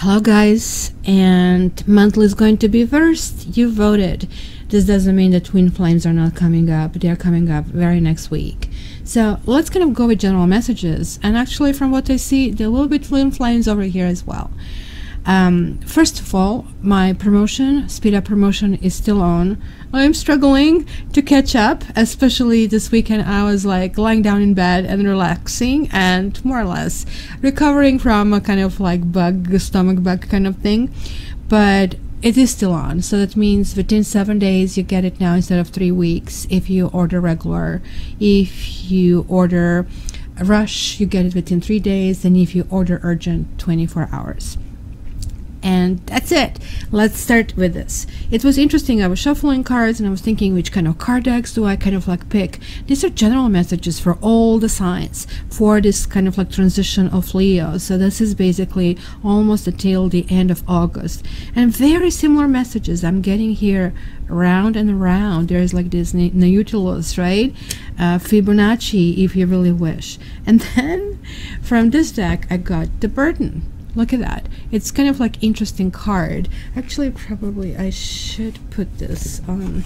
Hello guys, and monthly is going to be first. You voted. This doesn't mean that twin flames are not coming up. They are coming up very next week. So let's kind of go with general messages, and actually from what I see there will be twin flames over here as well. First of all, my promotion, speed up promotion, is still on. I'm struggling to catch up, especially this weekend. I was like lying down in bed and relaxing and more or less recovering from a kind of like stomach bug kind of thing, but it is still on. So that means within 7 days you get it now instead of 3 weeks if you order regular. If you order a rush, you get it within 3 days, and if you order urgent, 24 hours. And that's it. Let's start with this. It was interesting. I was shuffling cards and I was thinking, which kind of card decks do I kind of like pick? These are general messages for all the signs for this kind of like transition of Leo. So this is basically almost until the end of August, and very similar messages I'm getting here around and around. There's like this Nautilus, right? Fibonacci, if you really wish. And then from this deck I got the Burden. Look at that. It's kind of like interesting card. Actually, probably I should put this on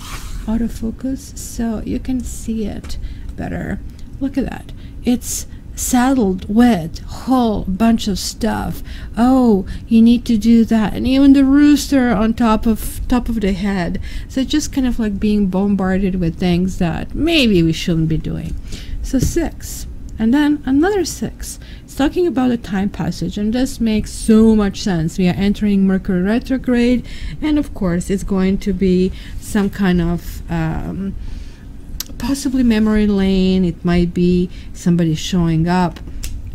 autofocus so you can see it better. Look at that. It's saddled with a whole bunch of stuff. Oh, you need to do that, and even the rooster on top of the head. So just kind of like being bombarded with things that maybe we shouldn't be doing. So 6, and then another 6. Talking about a time passage, and this makes so much sense. We are entering Mercury retrograde, and of course it's going to be some kind of possibly memory lane. It might be somebody showing up.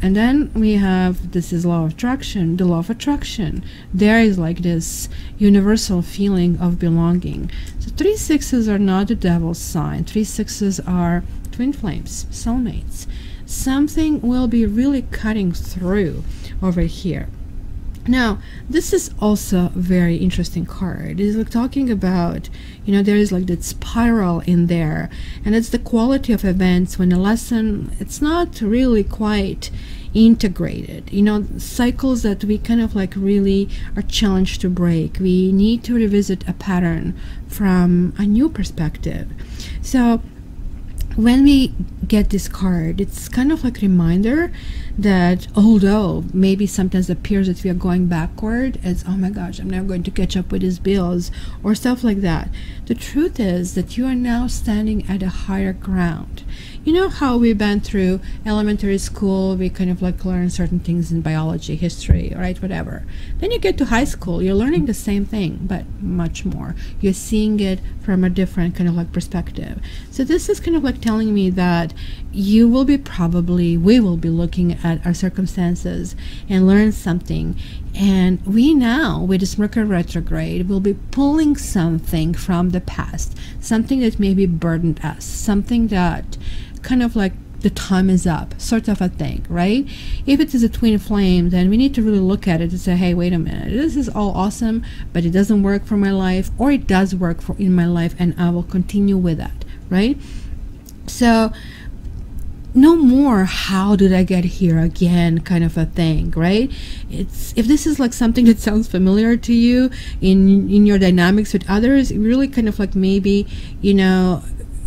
And then we have, this is law of attraction, the law of attraction. There is like this universal feeling of belonging. So 3 6s are not the devil's sign. 3 6s are twin flames, soulmates. Something will be really cutting through over here. Now, this is also a very interesting card. It's like talking about, you know, there is like that spiral in there, and it's the quality of events when a lesson, it's not really quite integrated. You know, cycles that we kind of like really are challenged to break. We need to revisit a pattern from a new perspective. So when we get this card, it's kind of like a reminder that although maybe sometimes it appears that we are going backward, as oh my gosh, I'm never going to catch up with these bills or stuff like that, the truth is that you are now standing at a higher ground. You know how we've been through elementary school, we kind of like learn certain things in biology, history, right, whatever. Then you get to high school, you're learning the same thing, but much more. You're seeing it from a different kind of like perspective. So this is kind of like telling me that you will be we will be looking at our circumstances and learn something. And we now, with this Mercury retrograde, will be pulling something from the past, something that maybe burdened us, something that kind of like the time is up, sort of a thing, right? If it is a twin flame, then we need to really look at it and say, hey, wait a minute, this is all awesome, but it doesn't work for my life, or it does work in my life, and I will continue with that, right? So no more how did I get here again kind of a thing, right? It's, if this is like something that sounds familiar to you in your dynamics with others, it really kind of like maybe, you know,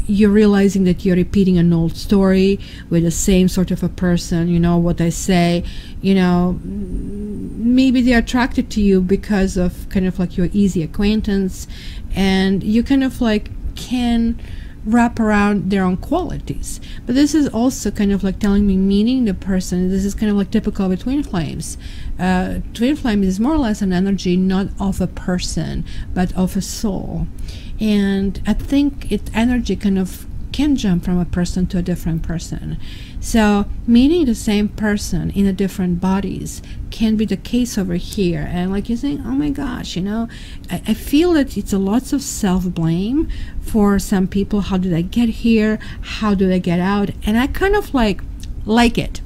you're realizing that you're repeating an old story with the same sort of a person. You know what I say, you know, maybe they're attracted to you because of kind of like your easy acquaintance, and you kind of like can wrap around their own qualities. But this is also kind of like telling me, meaning the person, this is kind of like typical with twin flames. Twin flame is more or less an energy not of a person but of a soul, and I think it energy kind of can jump from a person to a different person. So meeting the same person in a different bodies can be the case over here. And like you're saying, oh my gosh, I feel that it's a lots of self-blame for some people. How did I get here? How do I get out? And I kind of like it,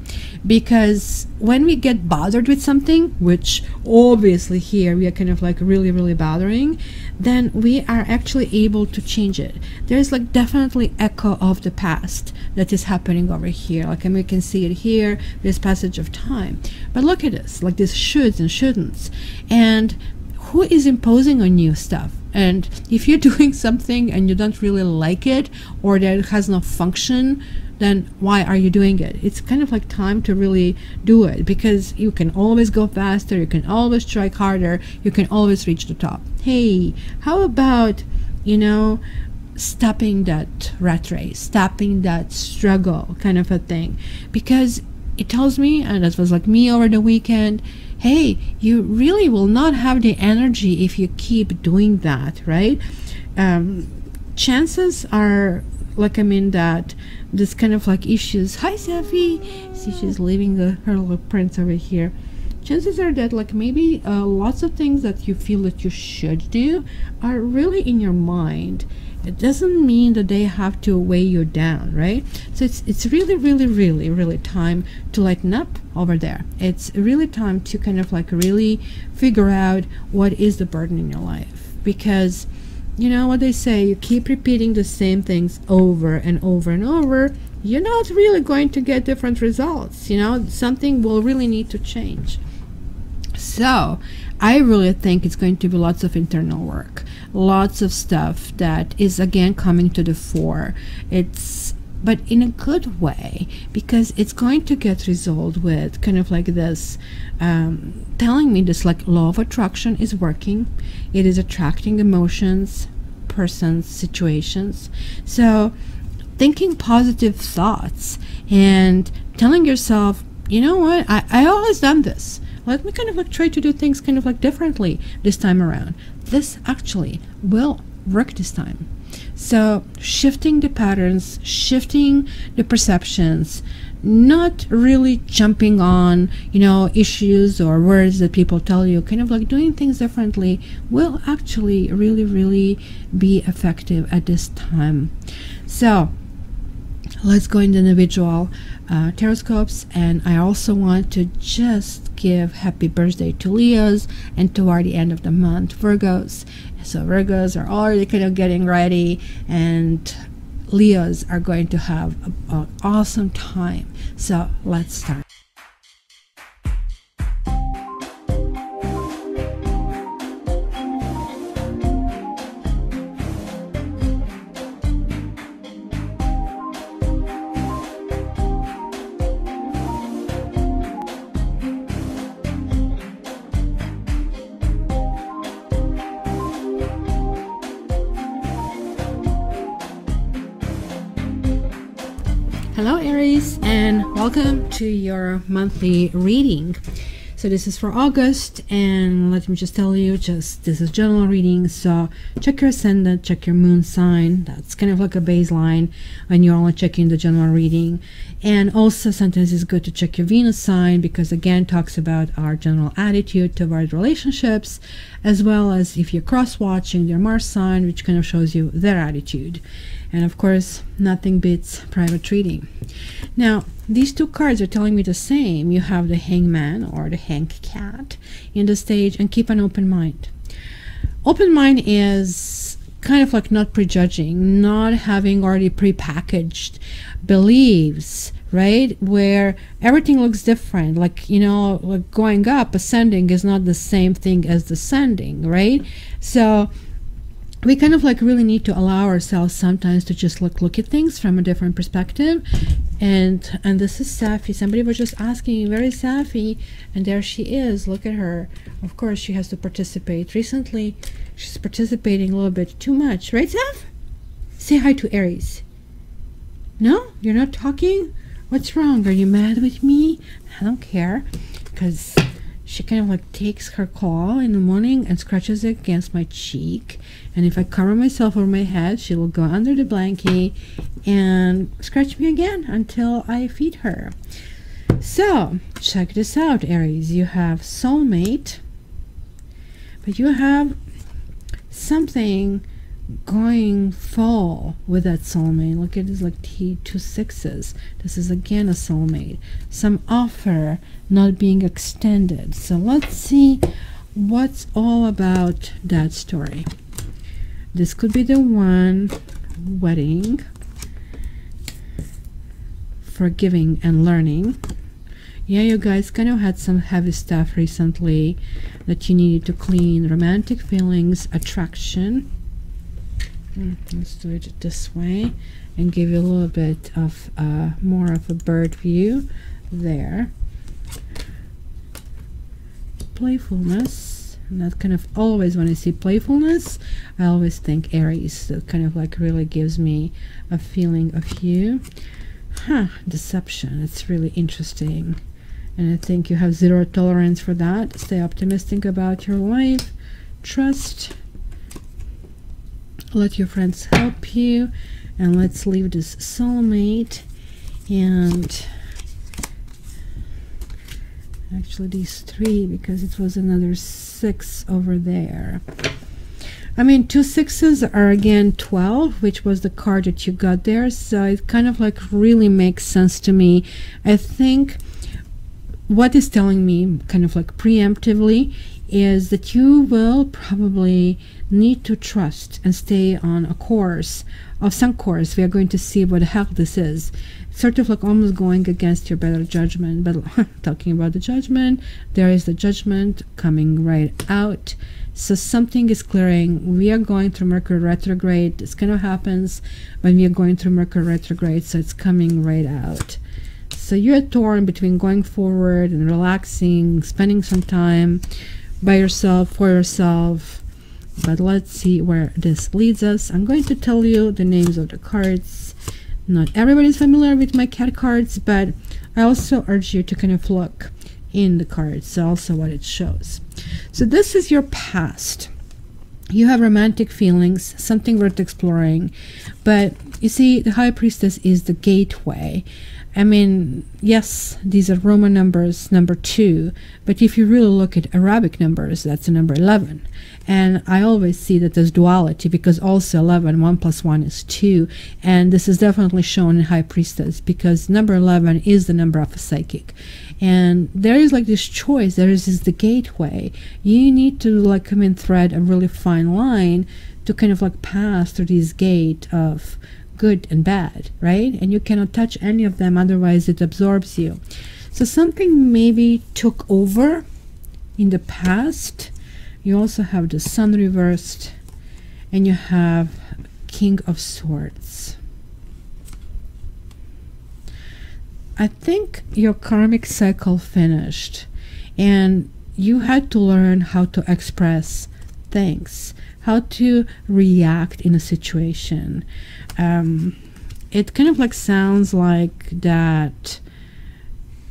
because when we get bothered with something, which obviously here we are kind of like really bothering, then we are actually able to change it. There's like definitely echo of the past that is happening over here. Like, we can see it here, this passage of time. But look at this, like this shoulds and shouldn'ts. And who is imposing on you stuff? And if you're doing something and you don't really like it, or that it has no function, then why are you doing it? It's kind of like time to really do it, because you can always go faster, you can always try harder, you can always reach the top. Hey, how about, stopping that rat race, stopping that struggle kind of a thing? Because it tells me, and that was like me over the weekend, hey, you really will not have the energy if you keep doing that, right? Chances are, like, that this kind of like issues. Hi, Safi. See, she's leaving her little prints over here. Chances are that like maybe lots of things that you feel that you should do are really in your mind. It doesn't mean that they have to weigh you down, right? So it's really time to lighten up over there. It's really time to kind of like really figure out what is the burden in your life, because you know what they say, you keep repeating the same things over and over and over, you're not really going to get different results. Something will really need to change. So I really think it's going to be lots of internal work, lots of stuff that is again coming to the fore. But in a good way, because it's going to get resolved with kind of like this, telling me this like law of attraction is working. It is attracting emotions, persons, situations. So thinking positive thoughts and telling yourself, you know what, I always done this. Let me kind of like try to do things kind of like differently this time around. This actually will work this time. So shifting the patterns, shifting the perceptions, not really jumping on, issues or words that people tell you, kind of like doing things differently will actually really be effective at this time. So let's go into individual taroscopes, and I also want to just give happy birthday to Leos and toward the end of the month Virgos. So Virgos are already kind of getting ready, and Leos are going to have an awesome time. So let's start. Hello Aries, and welcome to your monthly reading. So this is for August, and let me just tell you, this is general reading, so check your ascendant, check your moon sign. That's kind of like a baseline when you're only checking the general reading. And also sometimes it's good to check your Venus sign, because again talks about our general attitude toward relationships, as well as if you're cross-watching their Mars sign, which kind of shows you their attitude. And of course, nothing beats private reading. Now, these two cards are telling me the same. You have the Hangman or the Hang Cat in the stage, and keep an open mind. Open mind is kind of like not prejudging, not having already prepackaged beliefs, right? Where everything looks different. Like, like going up, ascending is not the same thing as descending, right? So we kind of like really need to allow ourselves sometimes to just look at things from a different perspective. And this is Safi. Somebody was just asking, where is Safi? And there she is. Look at her. Of course she has to participate. Recently she's participating a little bit too much, right, Saf? Say hi to Aries. No, you're not talking? What's wrong? Are you mad with me? I don't care, because she kind of like takes her claw in the morning and scratches it against my cheek, and if I cover myself over my head, she will go under the blanket and scratch me again until I feed her. So check this out, Aries. You have soulmate, but you have something going full with that soulmate. Look at this, like two sixes. This is again a soulmate. Some offer not being extended. So let's see what's all about that story. This could be the one. Wedding, forgiving and learning. Yeah, you guys kind of had some heavy stuff recently that you needed to clean. Romantic feelings, attraction. Let's do it this way and give you a little bit of more of a bird view there. Playfulness, and that kind of always, when I see playfulness, I always think Aries. That kind of like really gives me a feeling of you. Deception, it's really interesting, and I think you have zero tolerance for that. Stay optimistic about your life. Trust. Let your friends help you, and let's leave this soulmate. And actually these three, because it was another 6 over there. I mean, 2 6s are again 12, which was the card that you got there, so it kind of like really makes sense to me. I think what is telling me kind of like preemptively is that you will probably need to trust and stay on a course of some course. We are going to see what the heck this is. Sort of like almost going against your better judgment. But talking about the judgment, there is the judgment coming right out. So something is clearing. We are going through Mercury retrograde. This kind of happens when we are going through Mercury retrograde, so it's coming right out. So you're torn between going forward and relaxing, spending some time by yourself, for yourself. But let's see where this leads us. I'm going to tell you the names of the cards. Not everybody's familiar with my cat cards, but I also urge you to kind of look in the cards, also what it shows. So this is your past. You have romantic feelings, something worth exploring. But you see, the High Priestess is the gateway. I mean, yes, these are Roman numbers, number 2, but if you really look at Arabic numbers, that's a number 11. And I always see that there's duality, because also 11, 1 plus 1 is 2. And this is definitely shown in High Priestess, because number 11 is the number of a psychic. And there is like this choice, there is the gateway. You need to like come in, thread a really fine line to kind of like pass through this gate of good and bad, right? And you cannot touch any of them, otherwise it absorbs you. So something maybe took over in the past. You also have the Sun reversed, and you have King of Swords. I think your karmic cycle finished, and you had to learn how to express things, how to react in a situation. It kind of like sounds like that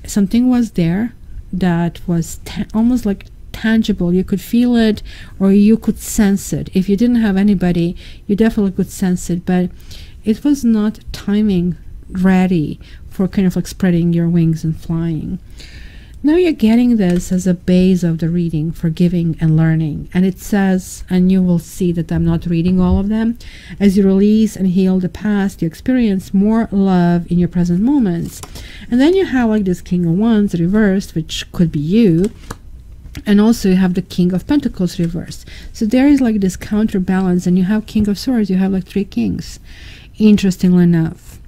something was there that was almost like tangible. You could feel it, or you could sense it. If you didn't have anybody, you definitely could sense it, but it was not timing ready for kind of like spreading your wings and flying. Now you're getting this as a base of the reading, forgiving and learning. And it says, and you will see that I'm not reading all of them, as you release and heal the past, you experience more love in your present moments. And then you have like this King of Wands reversed, which could be you. And also you have the King of Pentacles reversed. So there is like this counterbalance, and you have King of Swords, you have like 3 kings. Interestingly enough,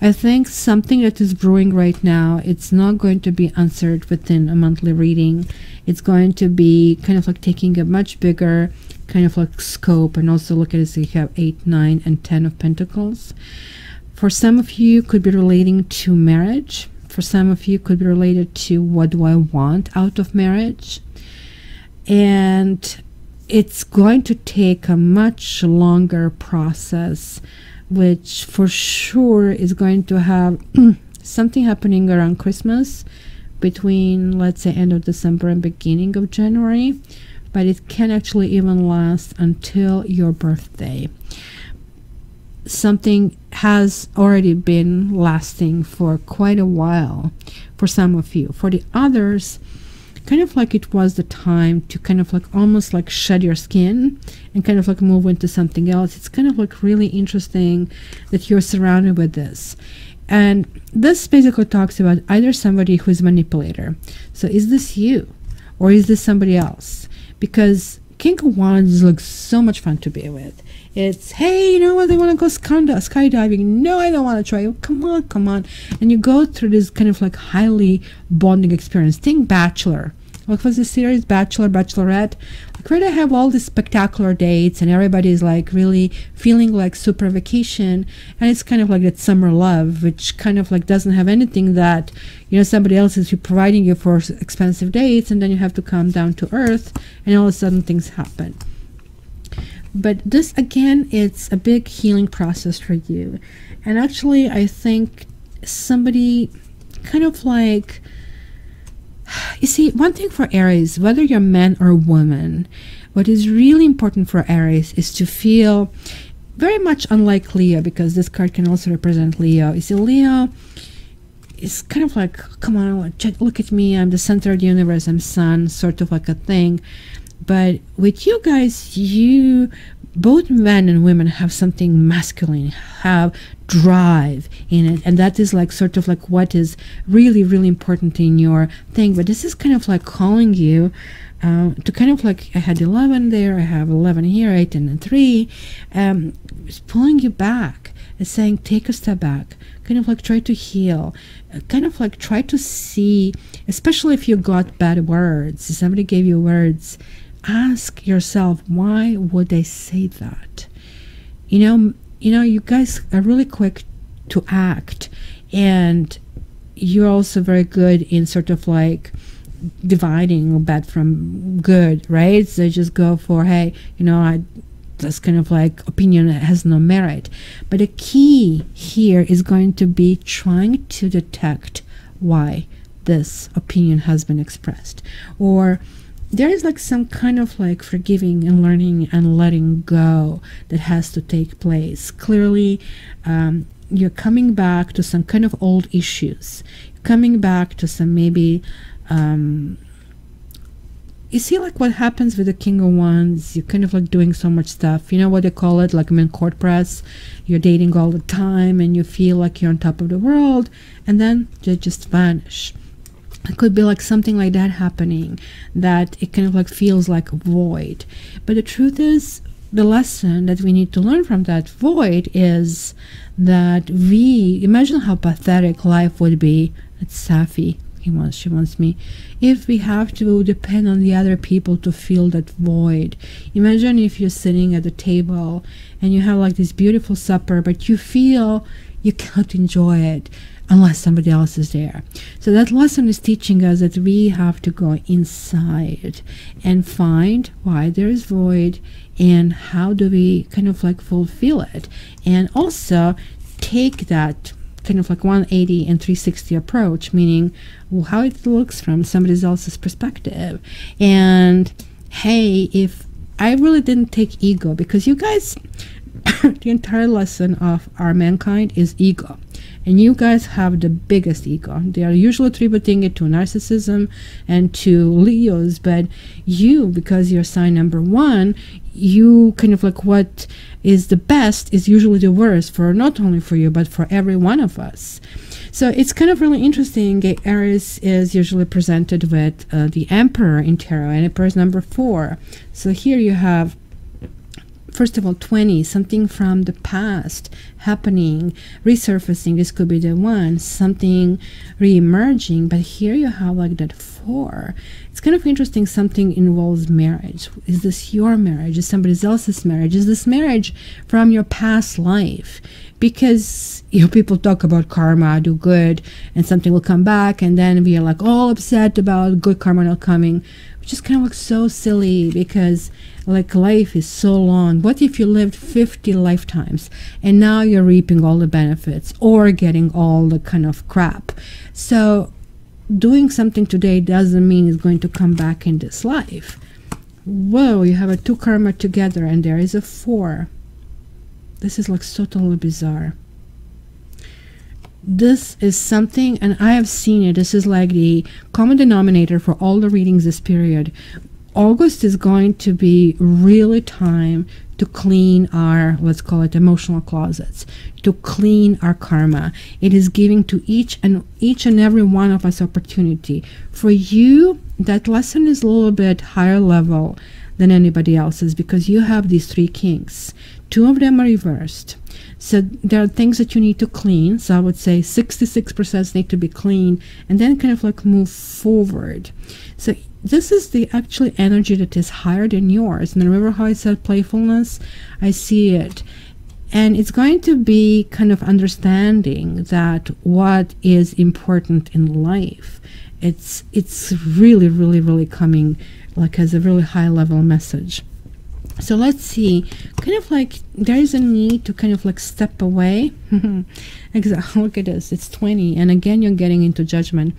I think something that is brewing right now, it's not going to be answered within a monthly reading. It's going to be kind of like taking a much bigger kind of like scope. And also look at it, so you have 8, 9, and 10 of Pentacles. For some of you, could be relating to marriage. For some of you, could be related to what do I want out of marriage. And it's going to take a much longer process, which for sure is going to have something happening around Christmas, between, let's say, end of December and beginning of January, but it can actually even last until your birthday. Something has already been lasting for quite a while for some of you. For the others, kind of like it was the time to kind of like almost like shed your skin and kind of like move into something else. It's kind of like really interesting that you're surrounded with this. And this basically talks about either somebody who's a manipulator. So is this you or is this somebody else? Because King of Wands looks so much fun to be with. It's, hey, you know what, I want to go skydiving. No, I don't want to try. Come on, come on. And you go through this kind of like highly bonding experience. Think Bachelor. What was the series? Bachelor, Bachelorette. Like where they have all these spectacular dates and everybody's like really feeling like super vacation. And it's kind of like that summer love, which kind of like doesn't have anything that, you know, somebody else is providing you for expensive dates, and then you have to come down to earth and all of a sudden things happen. But this, again, it's a big healing process for you. And actually, I think somebody kind of like, you see, one thing for Aries, whether you're man or woman, what is really important for Aries is to feel very much unlike Leo, because this card can also represent Leo. You see, Leo is kind of like, come on, look at me, I'm the center of the universe, I'm sun, sort of like a thing. But with you guys, you, both men and women, have something masculine, have drive in it, and that is like sort of like what is really, really important in your thing. But this is kind of like calling you to kind of like, I had 11 there, I have 11 here, 8 and 3, it's pulling you back. It's saying, take a step back, kind of like try to heal, kind of like try to see, especially if you got bad words, if somebody gave you words, ask yourself, why would they say that? You know, you guys are really quick to act, and you're also very good in sort of like dividing bad from good, right? So just go for, hey, you know, that's kind of like opinion that has no merit. But the key here is going to be trying to detect why this opinion has been expressed, or there is like some kind of like forgiving and learning and letting go that has to take place. Clearly, you're coming back to some kind of old issues, coming back to some maybe, you see, like what happens with the King of Wands, you're kind of like doing so much stuff. You know what they call it, like in court press, you're dating all the time and you feel like you're on top of the world, and then they just vanish. It could be like something like that happening, that it kind of like feels like a void. But the truth is, the lesson that we need to learn from that void is that we imagine how pathetic life would be. It's Safi. She wants me. If we have to depend on the other people to fill that void. Imagine if you're sitting at the table and you have like this beautiful supper, but you feel you cannot enjoy it unless somebody else is there. So that lesson is teaching us that we have to go inside and find why there is void and how do we kind of like fulfill it, and also take that kind of like 180 and 360 approach, meaning how it looks from somebody else's perspective. And hey, if I really didn't take ego, because you guys the entire lesson of our mankind is ego, and you guys have the biggest ego. They are usually attributing it to narcissism and to Leos, but you, because you're sign number 1, you kind of like what is the best is usually the worst, for not only for you but for every one of us. So it's kind of really interesting. Aries is usually presented with the Emperor in tarot, and Emperor is number 4. So here you have, first of all, 20, something from the past happening, resurfacing. This could be the one, something re-emerging. But here you have like that 4. It's kind of interesting. Something involves marriage. Is this your marriage? Is somebody else's marriage? Is this marriage from your past life? Because, you know, people talk about karma, do good, and something will come back, and then we are like all upset about good karma not coming, which is kind of like so silly, because like life is so long. What if you lived 50 lifetimes and now you're reaping all the benefits or getting all the kind of crap? So doing something today doesn't mean it's going to come back in this life. Whoa, you have a 2 karma together and there is a 4. This is like so totally bizarre. This is something, and I have seen it, this is like the common denominator for all the readings this period. August is going to be really time to clean our, let's call it, emotional closets, to clean our karma. It is giving to each and every one of us opportunity. For you, that lesson is a little bit higher level than anybody else's, because you have these 3 kings. 2 of them are reversed. So there are things that you need to clean. So I would say 66% need to be cleaned, and then kind of like move forward. So this is the actually energy that is higher than yours. And remember how I said playfulness? I see it. And it's going to be kind of understanding that what is important in life. It's really, really, really coming like as a really high level message. So let's see, kind of like there is a need to kind of like step away. Exactly. Look at this, it's 20, and again you're getting into judgment.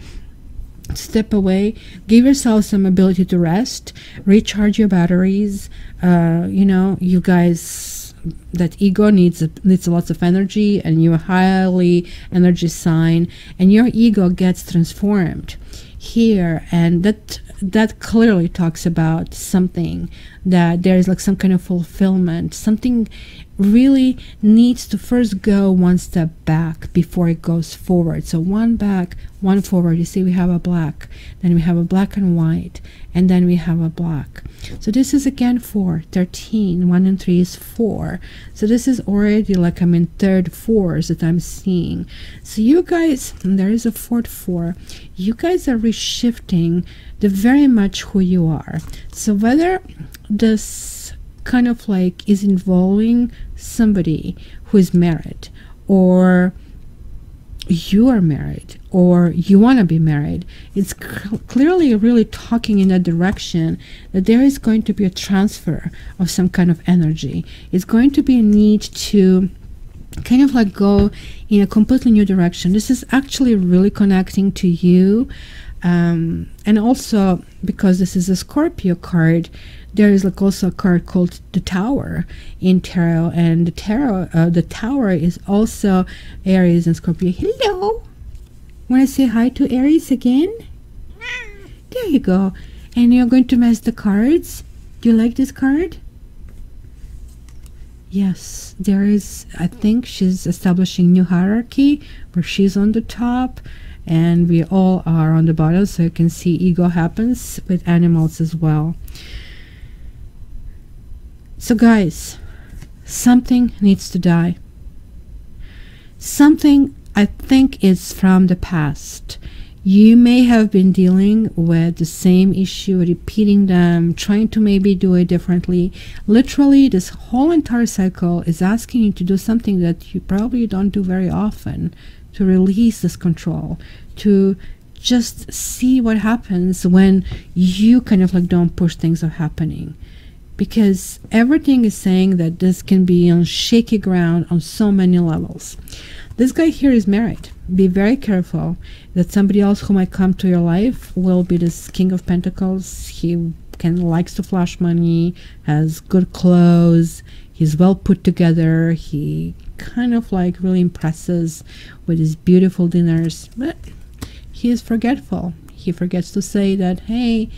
Step away, give yourself some ability to rest, recharge your batteries. You know, you guys, that ego needs lots of energy, and you're a highly energy sign, and your ego gets transformed here, and that clearly talks about something that there is like some kind of fulfillment. Something really needs to first go one step back before it goes forward. So 1 back, 1 forward. You see we have a black, then we have a black and white, and then we have a black. So this is again 4, 13, 1 and 3 is 4. So this is already like I'm in 3rd 4s that I'm seeing. So you guys, and there is a 4th 4, you guys are reshifting the very much who you are. So whether this kind of like is involving somebody who is married, or you are married, or you want to be married, it's clearly really talking in that direction that there is going to be a transfer of some kind of energy. It's going to be a need to kind of like go in a completely new direction. This is actually really connecting to you. And also because this is a Scorpio card, there is like also a card called the Tower in tarot, and the Tower is also Aries and Scorpio. Hello, want to say hi to Aries again? There you go. And you're going to mess the cards. Do you like this card? Yes, there is, I think she's establishing new hierarchy where she's on the top and we all are on the bottom, so you can see ego happens with animals as well. So guys, something needs to die. Something, I think, is from the past. You may have been dealing with the same issue, repeating them, trying to maybe do it differently. Literally, this whole entire cycle is asking you to do something that you probably don't do very often, to release this control, to just see what happens when you kind of like don't push things of happening. Because everything is saying that this can be on shaky ground on so many levels. This guy here is married. Be very careful that somebody else who might come to your life will be this King of Pentacles. He likes to flash money, has good clothes, he's well put together, he kind of like really impresses with his beautiful dinners, but he is forgetful. He forgets to say that, hey,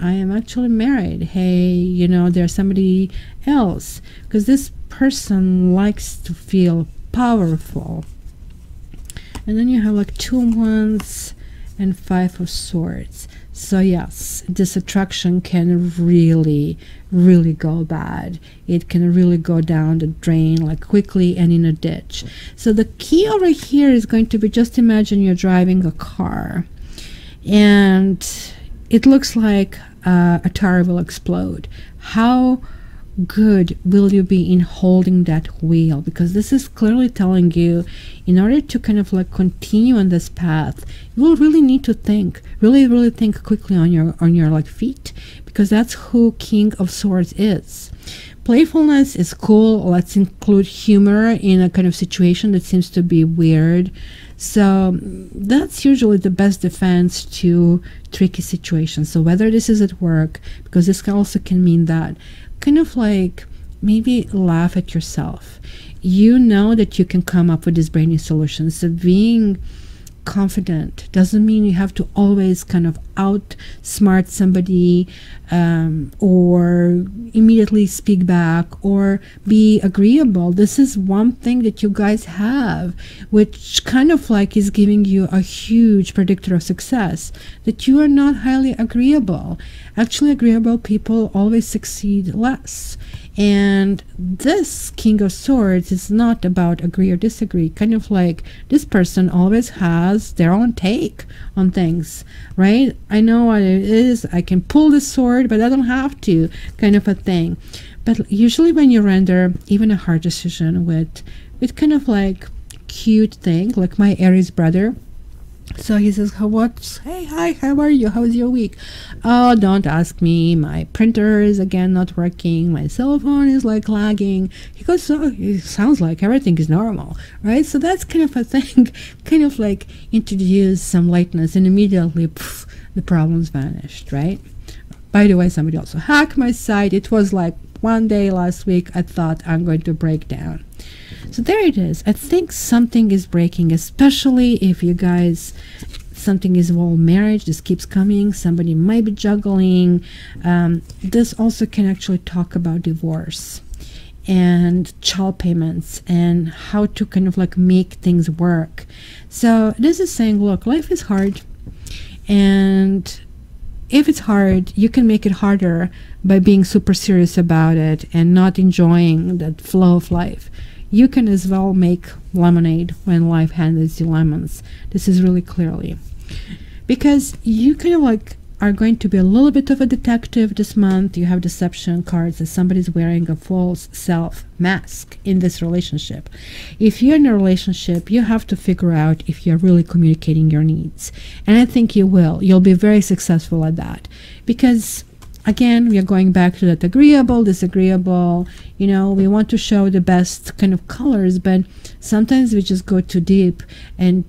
I am actually married. Hey, you know, there's somebody else. Because this person likes to feel powerful. And then you have like 2 wands and 5 of swords. So yes, this attraction can really, really go bad. It can really go down the drain like quickly and in a ditch. So the key over here is going to be, just imagine you're driving a car and it looks like a tire will explode. How good will you be in holding that wheel? Because this is clearly telling you, in order to kind of like continue on this path, you will really need to think, really think quickly on your like feet, because that's who King of Swords is. Playfulness is cool. Let's include humor in a kind of situation that seems to be weird. So that's usually the best defense to tricky situations. So whether this is at work, because this also can mean that, kind of like maybe laugh at yourself. You know that you can come up with these brainy solutions. So being confident doesn't mean you have to always kind of outsmart somebody, or immediately speak back or be agreeable. This is one thing that you guys have, which kind of like is giving you a huge predictor of success, that you are not highly agreeable. Actually, agreeable people always succeed less. And this King of Swords is not about agree or disagree. Kind of like this person always has their own take on things, right? I know what it is. I can pull the sword, but I don't have to, kind of a thing. But usually when you render even a hard decision with kind of like cute thing, like my Aries brother. So he says, hey, hi, how are you? How was your week? Oh, don't ask me. My printer is again not working. My cell phone is like lagging. He goes, so it sounds like everything is normal, right? So that's kind of a thing, kind of like introduce some lightness, and immediately poof, the problems vanished, right? By the way, somebody also hacked my site. It was like one day last week I thought I'm going to break down. So there it is. I think something is breaking, especially if you guys, something is all marriage. This keeps coming. Somebody might be juggling. This also can actually talk about divorce and child payments and how to kind of like make things work. So this is saying, look, life is hard, and if it's hard, you can make it harder by being super serious about it and not enjoying that flow of life. You can as well make lemonade when life hands you lemons. This is really clearly. Because you kind of like are going to be a little bit of a detective this month. You have deception cards, that somebody's wearing a false self mask in this relationship. If you're in a relationship, you have to figure out if you're really communicating your needs. And I think you will. You'll be very successful at that. Because again, we are going back to that agreeable, disagreeable. You know, we want to show the best kind of colors, but sometimes we just go too deep and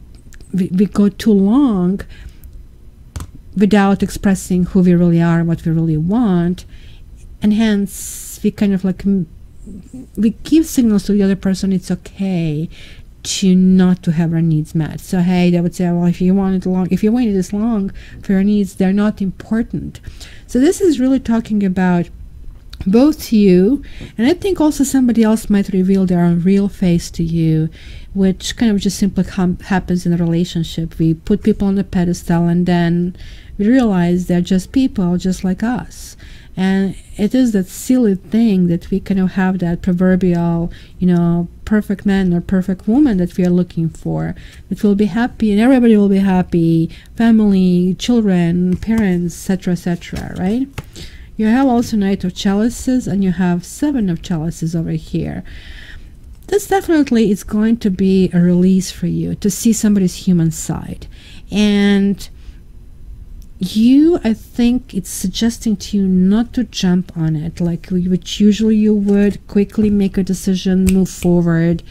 we go too long without expressing who we really are, what we really want. And hence, we kind of like, we give signals to the other person it's okay to not to have our needs met. So hey, they would say, well, if you wanted long, if you waited this long for your needs, they're not important. So this is really talking about both you, and I think also somebody else might reveal their own real face to you, which kind of just simply happens in a relationship. We put people on the pedestal, and then we realize they're just people just like us. And it is that silly thing that we kind of have that proverbial, you know, perfect man or perfect woman that we are looking for, that will be happy and everybody will be happy, family, children, parents, etc., right? You have also Knight of Chalices, and you have Seven of Chalices over here. This definitely is going to be a release for you to see somebody's human side. And you, I think it's suggesting to you not to jump on it, like which usually you would quickly make a decision, move forward,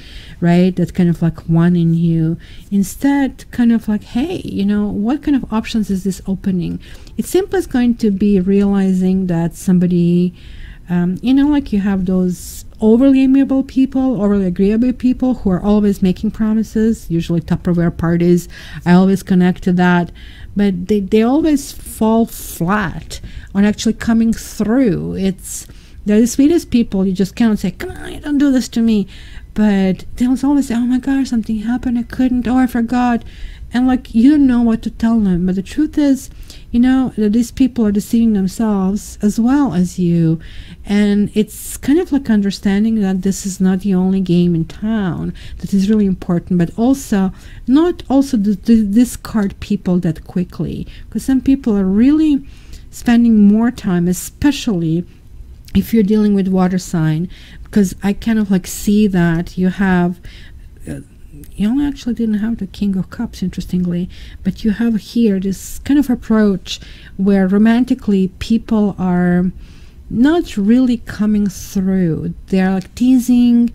right? That kind of like one in you. Instead, kind of like, hey, you know, what kind of options is this opening? It simply is going to be realizing that somebody, you know, like you have those overly amiable people, overly agreeable people who are always making promises, usually Tupperware parties. I always connect to that. But they always fall flat on actually coming through. They're the sweetest people. You just cannot say, come on, don't do this to me. But they'll always say, oh my gosh, something happened, I couldn't, oh, I forgot. And like, you don't know what to tell them. But the truth is, you know, that these people are deceiving themselves as well as you. And it's kind of like understanding that this is not the only game in town that is really important, but also not also to discard people that quickly. Because some people are really spending more time, especially if you're dealing with water sign, because I kind of like see that you have you only actually didn't have the King of Cups, interestingly, but you have here this kind of approach where romantically people are not really coming through. They're like teasing,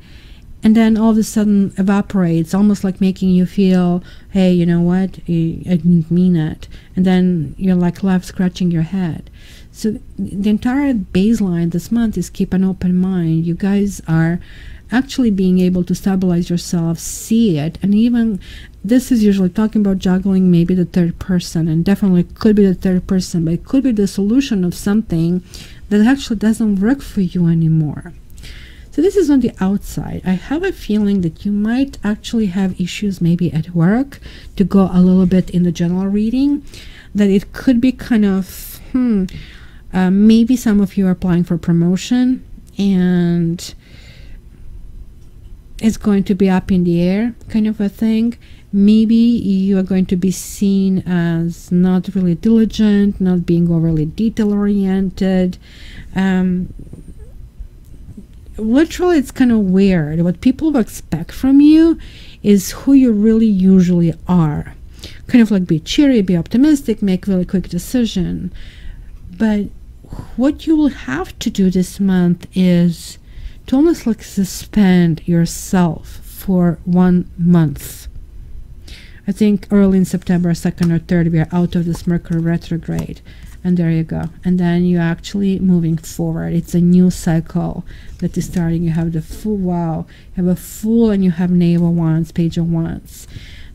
and then all of a sudden evaporates, almost like making you feel, hey, you know what, I didn't mean it. And then you're like left scratching your head. So the entire baseline this month is keep an open mind. You guys are actually being able to stabilize yourself, see it, and even this is usually talking about juggling maybe the third person, and definitely could be the third person, but it could be the solution of something that actually doesn't work for you anymore. So this is on the outside. I have a feeling that you might actually have issues maybe at work, to go a little bit in the general reading, that it could be kind of, maybe some of you are applying for promotion and it's going to be up in the air kind of a thing. Maybe you are going to be seen as not really diligent, not being overly detail oriented. Literally, it's kind of weird. What people expect from you is who you really usually are. Kind of like be cheery, be optimistic, make really quick decision. But what you will have to do this month is to almost like suspend yourself for 1 month. I think early in September, 2nd or 3rd, we are out of this Mercury retrograde. And there you go. And then you're actually moving forward. It's a new cycle that is starting. You have the Fool. Wow. You have a Fool and you have Knave of Wands, Page of Wands.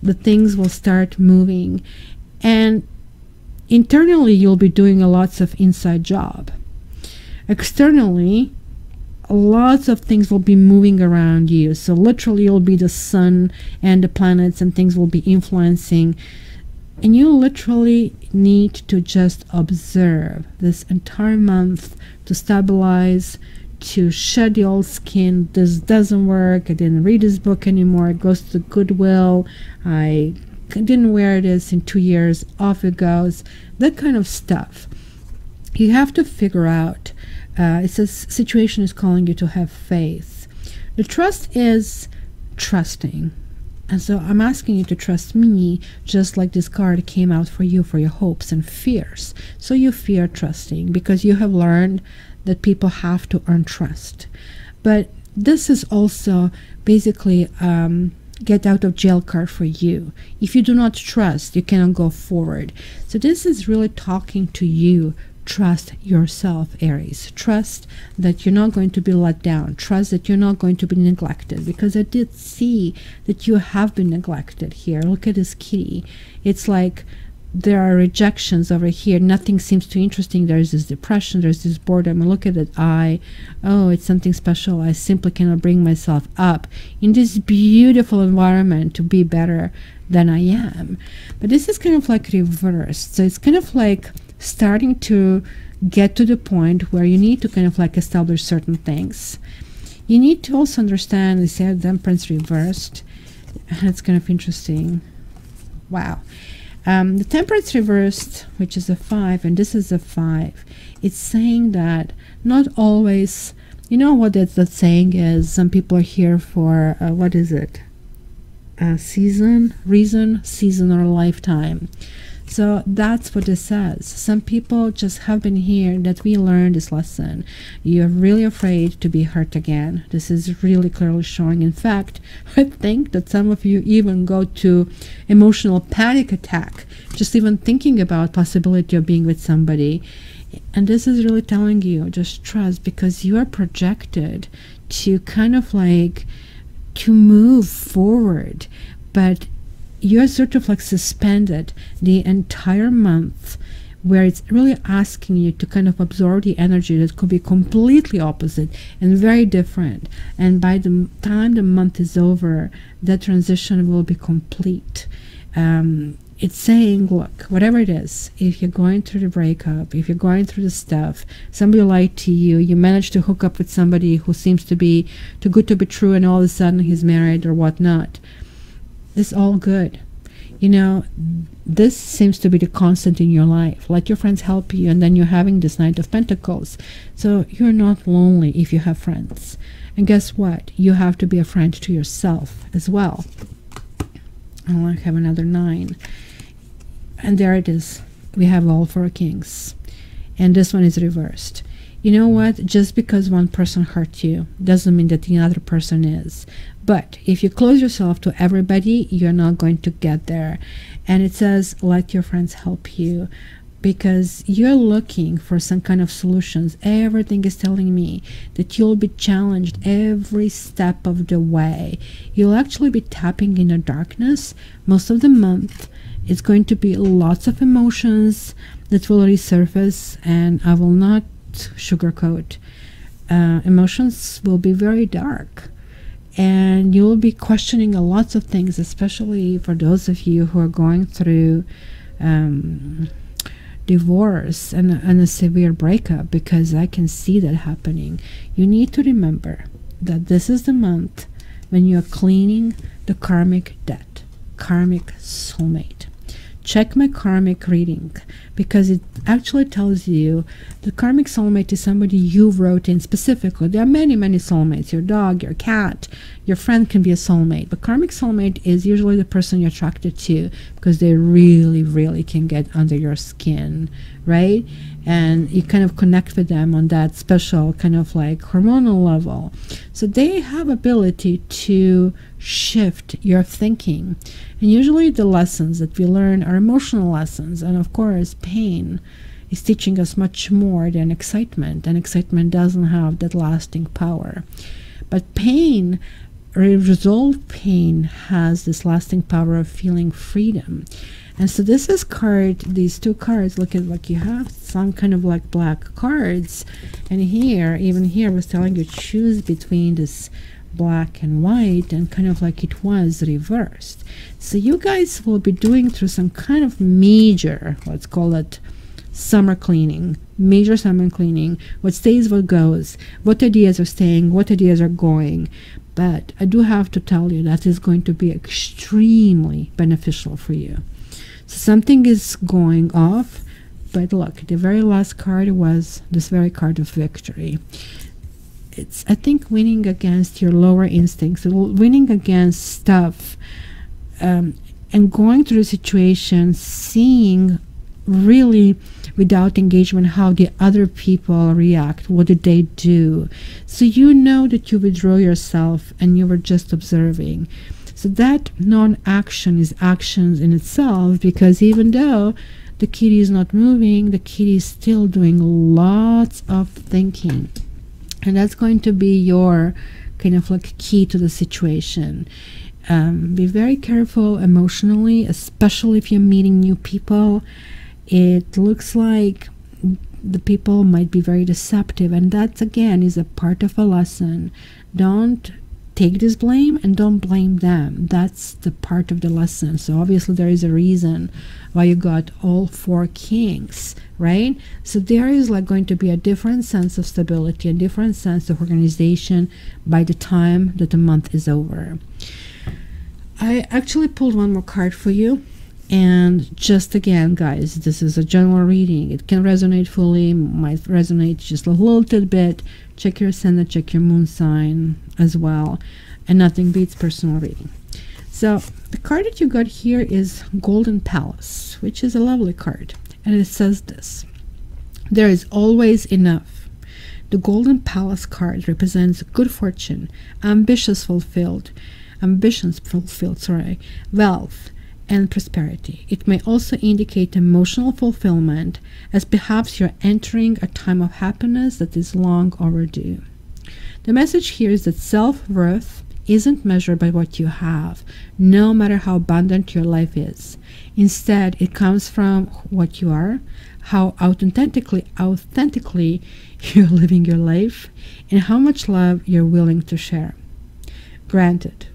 The things will start moving. And internally, you'll be doing lots of inside job. Externally, lots of things will be moving around you. So literally, you'll be the sun and the planets, and things will be influencing. And you literally need to just observe this entire month to stabilize, to shed the old skin. This doesn't work. I didn't read this book anymore. It goes to Goodwill. I didn't wear this in 2 years. Off it goes. That kind of stuff. You have to figure out. It says situation is calling you to have faith. The trust is trusting. And so I'm asking you to trust me, just like this card came out for you, for your hopes and fears. So you fear trusting because you have learned that people have to earn trust. But this is also basically get out of jail card for you. If you do not trust, you cannot go forward. So this is really talking to you. Trust yourself, Aries. Trust that you're not going to be let down. Trust that you're not going to be neglected, because I did see that you have been neglected here. Look at this kitty. It's like there are rejections over here. Nothing seems too interesting. There's this depression. There's this boredom. And look at that eye. Oh, it's something special. I simply cannot bring myself up in this beautiful environment to be better than I am. But this is kind of like reversed. So it's kind of like starting to get to the point where you need to kind of like establish certain things. You need to also understand, they say Temperance reversed. That's kind of interesting. Wow. The Temperance reversed, which is a 5, and this is a 5. It's saying that not always, you know what that saying is? Some people are here for, what is it? Season, or a lifetime. So that's what it says. Some people just have been here that we learned this lesson. You're really afraid to be hurt again. This is really clearly showing. In fact, I think that some of you even go to emotional panic attack, just even thinking about possibility of being with somebody. And this is really telling you, just trust, because you are projected to kind of like to move forward. But you're sort of like suspended the entire month, where it's really asking you to kind of absorb the energy that could be completely opposite and very different. And by the time the month is over, that transition will be complete. It's saying, look, whatever it is, if you're going through the breakup, if you're going through the stuff, somebody lied to you, you managed to hook up with somebody who seems to be too good to be true, and all of a sudden he's married or whatnot, it's all good. You know, this seems to be the constant in your life. Let your friends help you, and then you're having this Knight of Pentacles. So you're not lonely if you have friends. And guess what? You have to be a friend to yourself as well. Oh, I have another 9. And there it is. We have all 4 kings. And this one is reversed. You know what? Just because one person hurt you doesn't mean that the other person is. But if you close yourself to everybody, you're not going to get there. And it says, let your friends help you, because you're looking for some kind of solutions. Everything is telling me that you'll be challenged every step of the way. You'll actually be tapping in the darkness most of the month. It's going to be lots of emotions that will resurface, and I will not sugarcoat. Emotions will be very dark, and you'll be questioning lots of things, especially for those of you who are going through divorce and a severe breakup, because I can see that happening. You need to remember that this is the month when you are cleaning the karmic debt, karmic soulmate. Check my karmic reading, because it actually tells you the karmic soulmate is somebody you wrote in specifically. There are many, many soulmates. Your dog, your cat, your friend can be a soulmate. But karmic soulmate is usually the person you're attracted to, because they really, really can get under your skin, right? And you kind of connect with them on that special kind of like hormonal level. So they have ability to shift your thinking. And usually the lessons that we learn are emotional lessons. And of course, pain is teaching us much more than excitement. And excitement doesn't have that lasting power. But pain, resolved pain, has this lasting power of feeling freedom. And so this is these two cards, look at, like, you have some kind of like black cards. And here, even here, was telling you choose between this black and white, and kind of like it was reversed. So you guys will be doing through some kind of major, let's call it summer cleaning, major summer cleaning. What stays, what goes, what ideas are staying, what ideas are going. But I do have to tell you that is going to be extremely beneficial for you. So something is going off, but look, the very last card was this very card of victory. It's, I think, winning against your lower instincts, winning against stuff, and going through the situation, seeing really without engagement how the other people react, what did they do. So you know that you withdraw yourself and you were just observing. So that non-action is actions in itself, because even though the kitty is not moving, the kitty is still doing lots of thinking. And that's going to be your kind of like key to the situation. Be very careful emotionally, especially if you're meeting new people. It looks like the people might be very deceptive, and that again is a part of a lesson. Don't take this blame and don't blame them. That's the part of the lesson. So obviously there is a reason why you got all four kings, right? So there is like going to be a different sense of stability, a different sense of organization by the time that the month is over. I actually pulled one more card for you. And just again, guys, this is a general reading. It can resonate fully, might resonate just a little bit. Check your ascendant, check your moon sign as well. And nothing beats personal reading. So the card that you got here is Golden Palace, which is a lovely card. And it says this: there is always enough. The Golden Palace card represents good fortune, ambitions fulfilled, wealth, and prosperity. It may also indicate emotional fulfillment, as perhaps you're entering a time of happiness that is long overdue. The message here is that self-worth isn't measured by what you have, no matter how abundant your life is. Instead, it comes from what you are, how authentically you're living your life, and how much love you're willing to share. Granted,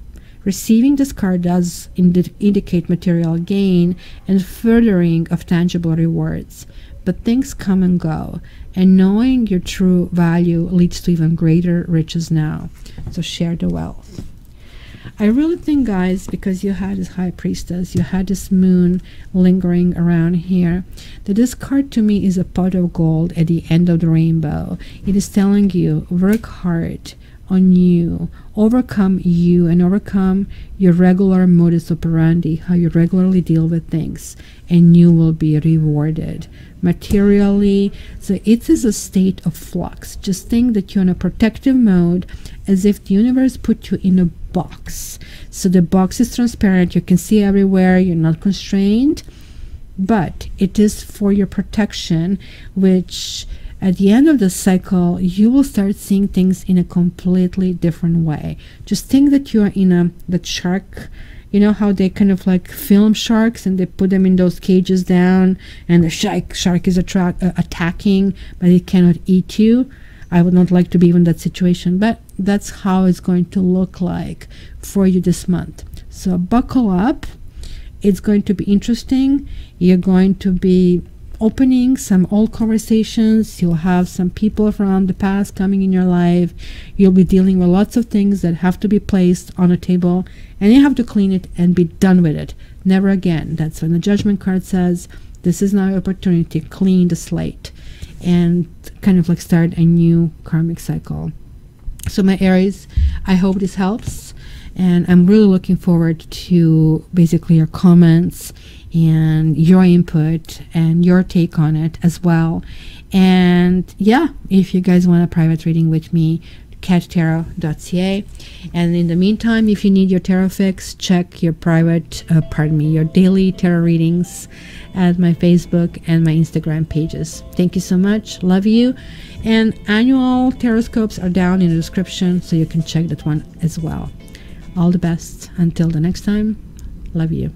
receiving this card does indicate material gain and furthering of tangible rewards, but things come and go, and knowing your true value leads to even greater riches now. So share the wealth. I really think, guys, because you had this High Priestess, you had this moon lingering around here, that this card to me is a pot of gold at the end of the rainbow. It is telling you, work hard, on you, overcome you, and overcome your regular modus operandi, how you regularly deal with things, and you will be rewarded materially. So it is a state of flux. Just think that you're in a protective mode, as if the universe put you in a box. So the box is transparent, you can see everywhere, you're not constrained, but it is for your protection, which at the end of the cycle, you will start seeing things in a completely different way. Just think that you're in that shark, you know how they kind of like film sharks and they put them in those cages down, and the shark is attacking, but it cannot eat you. I would not like to be in that situation, but that's how it's going to look like for you this month. So buckle up. It's going to be interesting. You're going to be opening some old conversations. You'll have some people from the past coming in your life. You'll be dealing with lots of things that have to be placed on a table, and you have to clean it and be done with it. Never again. That's when the Judgment card says, this is now your opportunity. Clean the slate and kind of like start a new karmic cycle. So my Aries, I hope this helps, and I'm really looking forward to basically your comments and your input and your take on it as well. And yeah, if you guys want a private reading with me, catchtarot.ca. And in the meantime, if you need your tarot fix, check your your daily tarot readings at my Facebook and my Instagram pages. Thank you so much. Love you. And annual Taroscopes are down in the description, so you can check that one as well. All the best. Until the next time, love you.